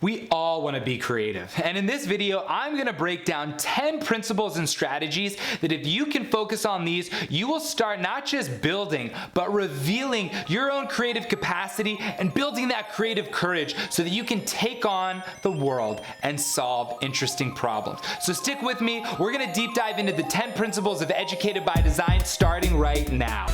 We all want to be creative, and in this video I'm going to break down 10 principles and strategies that if you can focus on these, you will start not just building but revealing your own creative capacity and building that creative courage so that you can take on the world and solve interesting problems. So stick with me, we're going to deep dive into the 10 principles of Educated by Design starting right now.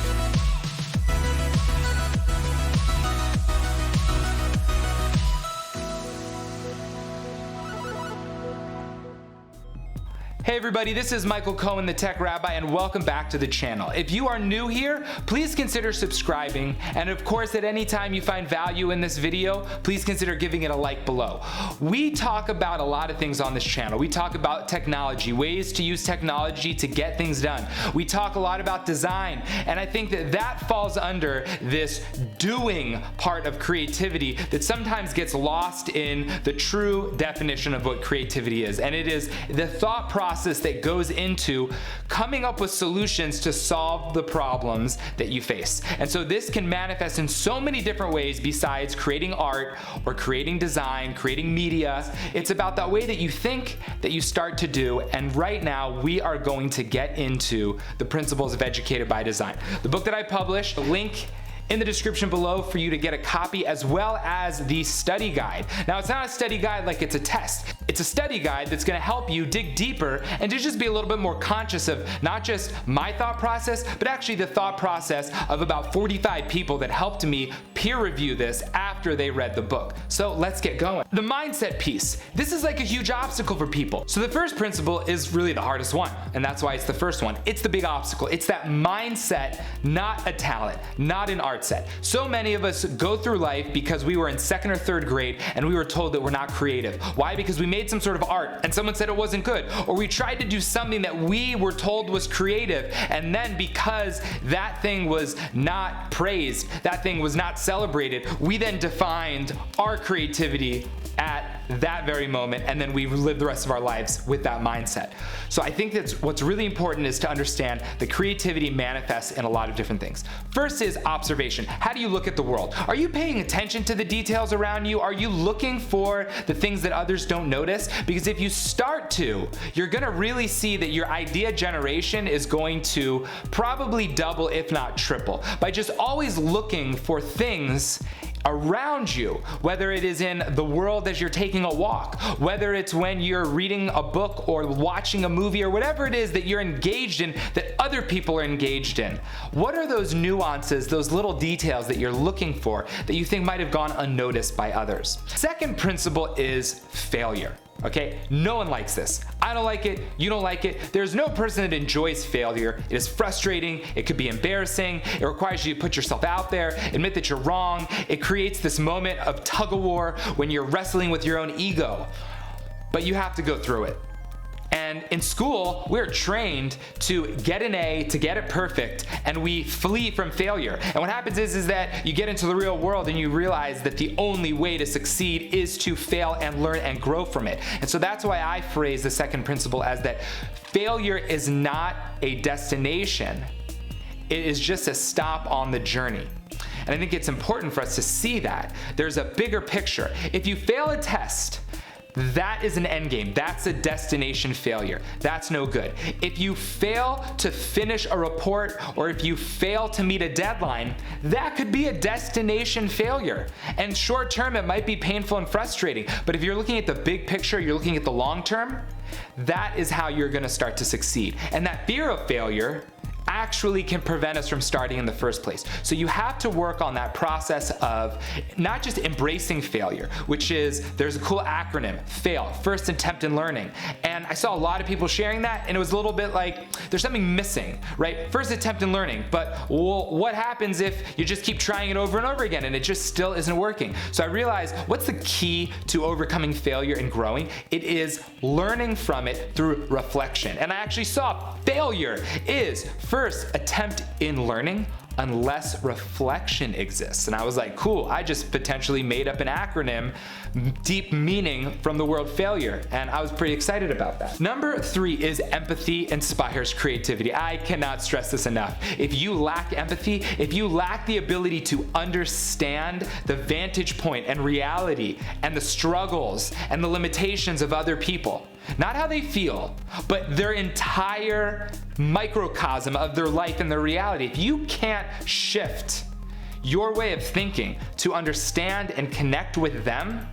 Hey everybody, this is Michael Cohen, the Tech Rabbi, and welcome back to the channel. If you are new here, please consider subscribing, and of course at any time you find value in this video, please consider giving it a like below. We talk about a lot of things on this channel. We talk about technology, ways to use technology to get things done. We talk a lot about design, and I think that that falls under this doing part of creativity that sometimes gets lost in the true definition of what creativity is, and it is the thought process that goes into coming up with solutions to solve the problems that you face. And so this can manifest in so many different ways besides creating art or creating design, creating media. It's about that way that you think, that you start to do, and right now we are going to get into the principles of Educated by Design. The book that I published, the link in the description below for you to get a copy, as well as the study guide. Now, it's not a study guide like it's a test. It's a study guide that's gonna help you dig deeper and to just be a little bit more conscious of not just my thought process, but actually the thought process of about 45 people that helped me peer review this after they read the book. So let's get going. The mindset piece. This is like a huge obstacle for people. So the first principle is really the hardest one, and that's why it's the first one. It's the big obstacle. It's that mindset, not a talent, not an art set. So many of us go through life because we were in second or third grade and we were told that we're not creative. Why? Because we made some sort of art and someone said it wasn't good, or we tried to do something that we were told was creative, and then because that thing was not praised, that thing was not celebrated, we then defined our creativity at that very moment, and then we live the rest of our lives with that mindset. So I think that's what's really important, is to understand that creativity manifests in a lot of different things. First is observation. How do you look at the world? Are you paying attention to the details around you? Are you looking for the things that others don't notice? Because if you start to, you're gonna really see that your idea generation is going to probably double, if not triple, by just always looking for things around you, whether it is in the world as you're taking a walk, whether it's when you're reading a book or watching a movie, or whatever it is that you're engaged in that other people are engaged in. What are those nuances, those little details that you're looking for that you think might have gone unnoticed by others? Second principle is failure. Okay, no one likes this. I don't like it, you don't like it. There's no person that enjoys failure. It is frustrating, it could be embarrassing, it requires you to put yourself out there, admit that you're wrong. It creates this moment of tug of war when you're wrestling with your own ego. But you have to go through it. And in school, we're trained to get an A, to get it perfect, and we flee from failure. And what happens is that you get into the real world and you realize that the only way to succeed is to fail and learn and grow from it. And so that's why I phrase the second principle as that failure is not a destination. It is just a stop on the journey. And I think it's important for us to see that. There's a bigger picture. If you fail a test, that is an end game. That's a destination failure. That's no good. If you fail to finish a report, or if you fail to meet a deadline, that could be a destination failure. And short term, it might be painful and frustrating. But if you're looking at the big picture, you're looking at the long term, that is how you're gonna start to succeed. And that fear of failure actually can prevent us from starting in the first place. So you have to work on that process of not just embracing failure, which is, there's a cool acronym, FAIL, first attempt in learning. And I saw a lot of people sharing that, and it was a little bit like there's something missing, right? First attempt in learning, but well, what happens if you just keep trying it over and over again and it just still isn't working? So I realized, what's the key to overcoming failure and growing? It is learning from it through reflection. And I actually saw failure is first attempt in learning unless reflection exists. And I was like, cool, I just potentially made up an acronym, deep meaning from the word failure. And I was pretty excited about that. Number 3 is empathy inspires creativity. I cannot stress this enough. If you lack empathy, if you lack the ability to understand the vantage point and reality and the struggles and the limitations of other people, not how they feel, but their entire microcosm of their life and their reality, if you can't shift your way of thinking to understand and connect with them,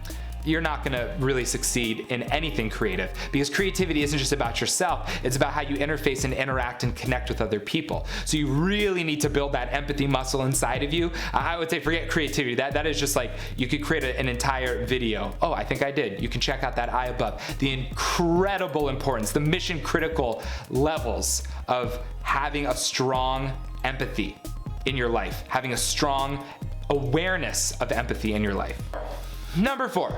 you're not gonna really succeed in anything creative, because creativity isn't just about yourself, it's about how you interface and interact and connect with other people. So you really need to build that empathy muscle inside of you. I would say forget creativity. That is just like, you could create an entire video. Oh, I think I did. You can check out that eye above. The incredible importance, the mission critical levels of having a strong empathy in your life, having a strong awareness of empathy in your life. Number 4,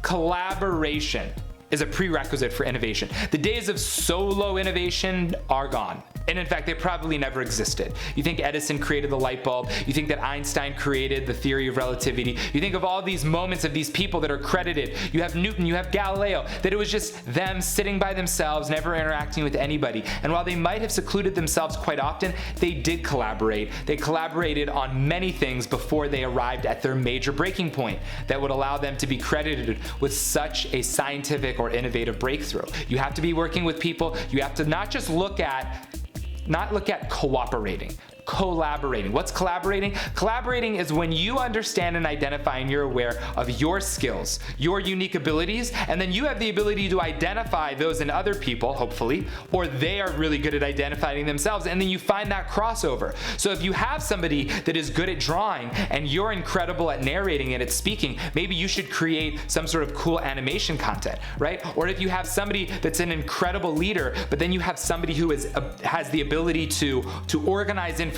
collaboration is a prerequisite for innovation. The days of solo innovation are gone. And in fact, they probably never existed. You think Edison created the light bulb, you think that Einstein created the theory of relativity, you think of all these moments of these people that are credited. You have Newton, you have Galileo, that it was just them sitting by themselves, never interacting with anybody. And while they might have secluded themselves quite often, they did collaborate. They collaborated on many things before they arrived at their major breaking point that would allow them to be credited with such a scientific or innovative breakthrough. You have to be working with people. You have to not look at cooperating, collaborating. What's collaborating? Collaborating is when you understand and identify and you're aware of your skills, your unique abilities, and then you have the ability to identify those in other people, hopefully, or they are really good at identifying themselves, and then you find that crossover. So if you have somebody that is good at drawing and you're incredible at narrating and at speaking, maybe you should create some sort of cool animation content, right? Or if you have somebody that's an incredible leader, but then you have somebody who has the ability to organize information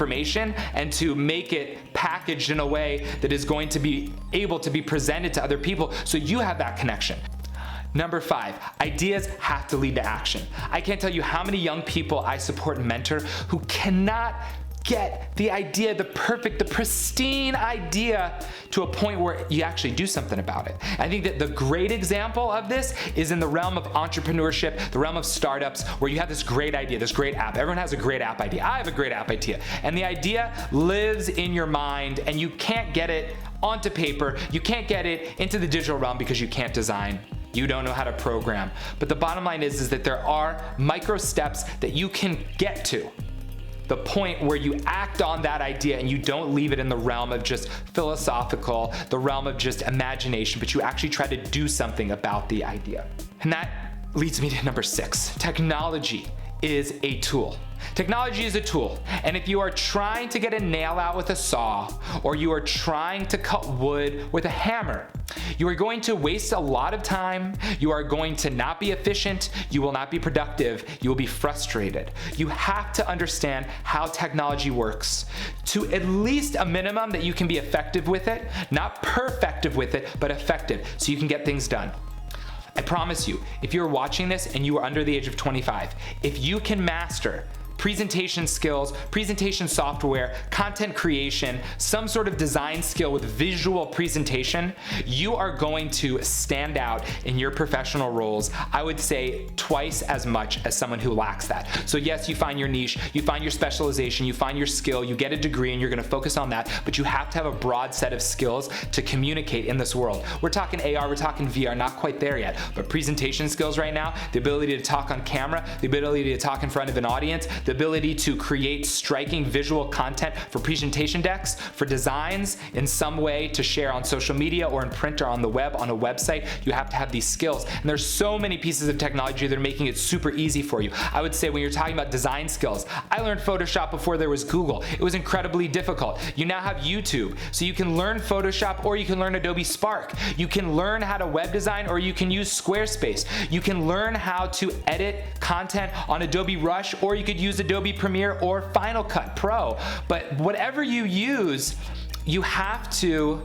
and to make it packaged in a way that is going to be able to be presented to other people, so you have that connection. Number 5, ideas have to lead to action. I can't tell you how many young people I support and mentor who cannot get the idea, the pristine idea to a point where you actually do something about it. I think that the great example of this is in the realm of entrepreneurship, the realm of startups, where you have this great idea, this great app. Everyone has a great app idea. I have a great app idea. And the idea lives in your mind and you can't get it onto paper. You can't get it into the digital realm because you can't design. You don't know how to program. But the bottom line is that there are micro steps that you can get to the point where you act on that idea and you don't leave it in the realm of just philosophical, the realm of just imagination, but you actually try to do something about the idea. And that leads me to number 6. Technology is a tool. Technology is a tool, and if you are trying to get a nail out with a saw, or you are trying to cut wood with a hammer, you are going to waste a lot of time, you are going to not be efficient, you will not be productive, you will be frustrated. You have to understand how technology works to at least a minimum that you can be effective with it, not perfective with it, but effective, so you can get things done. I promise you, if you're watching this and you are under the age of 25, if you can master presentation skills, presentation software, content creation, some sort of design skill with visual presentation, you are going to stand out in your professional roles, I would say twice as much as someone who lacks that. So yes, you find your niche, you find your specialization, you find your skill, you get a degree and you're gonna focus on that, but you have to have a broad set of skills to communicate in this world. We're talking AR, we're talking VR, not quite there yet, but presentation skills right now, the ability to talk on camera, the ability to talk in front of an audience, the ability to create striking visual content for presentation decks, for designs in some way to share on social media or in print or on the web, on a website. You have to have these skills. And there's so many pieces of technology that are making it super easy for you. I would say when you're talking about design skills, I learned Photoshop before there was Google. It was incredibly difficult. You now have YouTube, so you can learn Photoshop or you can learn Adobe Spark. You can learn how to web design or you can use Squarespace. You can learn how to edit content on Adobe Rush, or you could use Adobe Premiere or Final Cut Pro. But whatever you use, you have to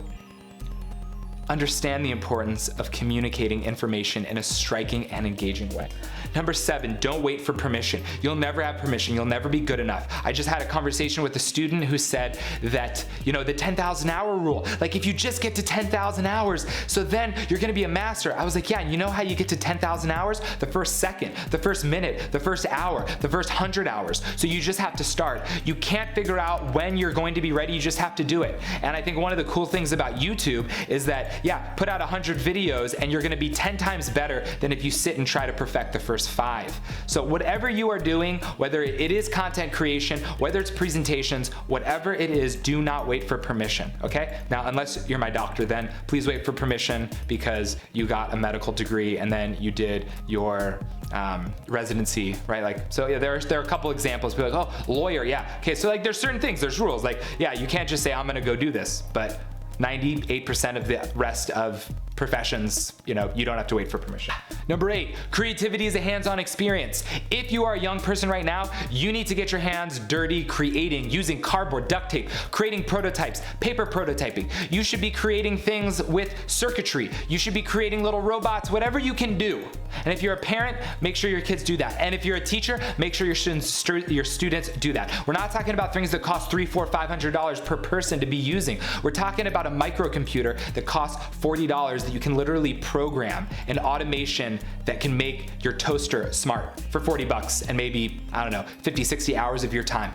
understand the importance of communicating information in a striking and engaging way. Number 7, don't wait for permission. You'll never have permission. You'll never be good enough. I just had a conversation with a student who said that, the 10,000 hour rule, like if you just get to 10,000 hours, so then you're gonna be a master. I was like, yeah, you know how you get to 10,000 hours? The first second, the first minute, the first hour, the first 100 hours. So you just have to start. You can't figure out when you're going to be ready. You just have to do it. And I think one of the cool things about YouTube is that, put out 100 videos and you're gonna be 10 times better than if you sit and try to perfect the first 5. So whatever you are doing, whether it is content creation, whether it's presentations, whatever it is, do not wait for permission, okay? Now, unless you're my doctor, then please wait for permission because you got a medical degree and then you did your residency, right? There are a couple examples. Be like, oh, lawyer, yeah. Okay, so there's certain things, there's rules. You can't just say, I'm gonna go do this, but 98% of the rest of professions, you don't have to wait for permission. Number 8, creativity is a hands-on experience. If you are a young person right now, you need to get your hands dirty creating, using cardboard, duct tape, creating prototypes, paper prototyping. You should be creating things with circuitry. You should be creating little robots, whatever you can do. And if you're a parent, make sure your kids do that. And if you're a teacher, make sure your students do that. We're not talking about things that cost $300, $400, $500 per person to be using. We're talking about a microcomputer that costs $40 that you can literally program, an automation that can make your toaster smart for 40 bucks and maybe, 50, 60 hours of your time.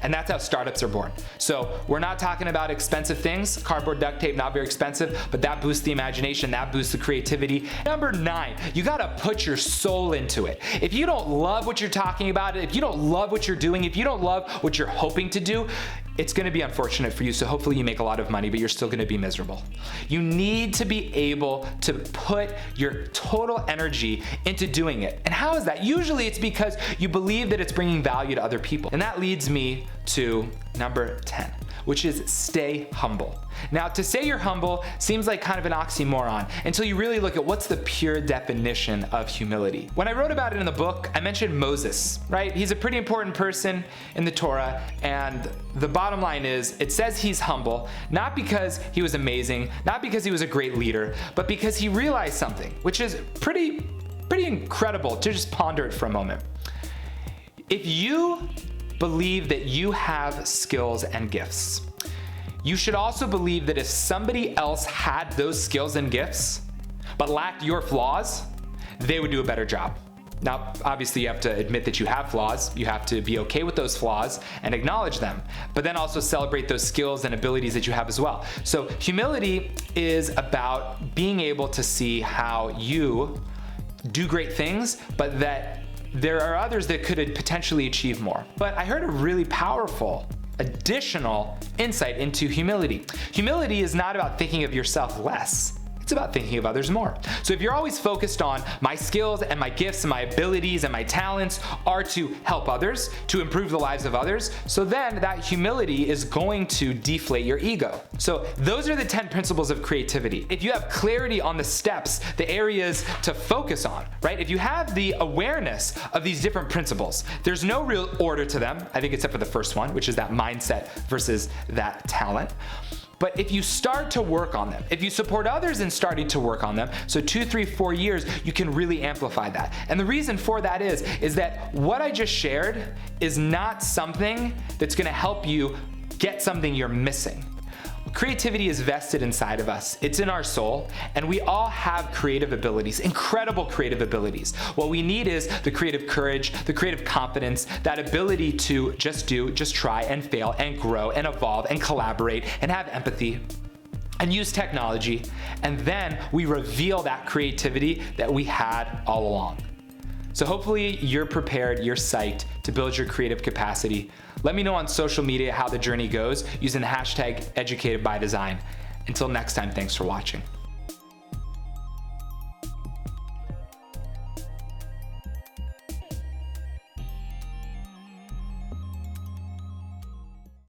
And that's how startups are born. So we're not talking about expensive things. Cardboard, duct tape, not very expensive, but that boosts the imagination, that boosts the creativity. Number 9, you gotta put your soul into it. If you don't love what you're talking about, if you don't love what you're doing, if you don't love what you're hoping to do, it's gonna be unfortunate for you, so hopefully you make a lot of money, but you're still gonna be miserable. You need to be able to put your total energy into doing it. And how is that? Usually it's because you believe that it's bringing value to other people. And that leads me to number 10, which is stay humble. Now, to say you're humble seems like kind of an oxymoron until you really look at what's the pure definition of humility. When I wrote about it in the book, I mentioned Moses, right? He's a pretty important person in the Torah, and the bottom line is, it says he's humble, not because he was amazing, not because he was a great leader, but because he realized something, which is pretty incredible to just ponder it for a moment. If you believe that you have skills and gifts, you should also believe that if somebody else had those skills and gifts, but lacked your flaws, they would do a better job. Now, obviously you have to admit that you have flaws. You have to be okay with those flaws and acknowledge them, but then also celebrate those skills and abilities that you have as well. So humility is about being able to see how you do great things, but that there are others that could potentially achieve more. But I heard a really powerful additional insight into humility. Humility is not about thinking of yourself less. It's about thinking of others more. So if you're always focused on my skills and my gifts and my abilities and my talents are to help others, to improve the lives of others, so then that humility is going to deflate your ego. So those are the 10 principles of creativity. If you have clarity on the steps, the areas to focus on, right? If you have the awareness of these different principles, there's no real order to them, I think except for the first one, which is that mindset versus that talent. But if you start to work on them, if you support others in starting to work on them, so 2, 3, 4 years, you can really amplify that. And the reason for that is that what I just shared is not something that's gonna help you get something you're missing. Creativity is vested inside of us. It's in our soul, and we all have creative abilities, incredible creative abilities. What we need is the creative courage, the creative confidence, that ability to just do, just try and fail and grow and evolve and collaborate and have empathy and use technology. And then we reveal that creativity that we had all along. So hopefully you're prepared, you're psyched to build your creative capacity. Let me know on social media how the journey goes using the hashtag #EducatedByDesign. Until next time, thanks for watching.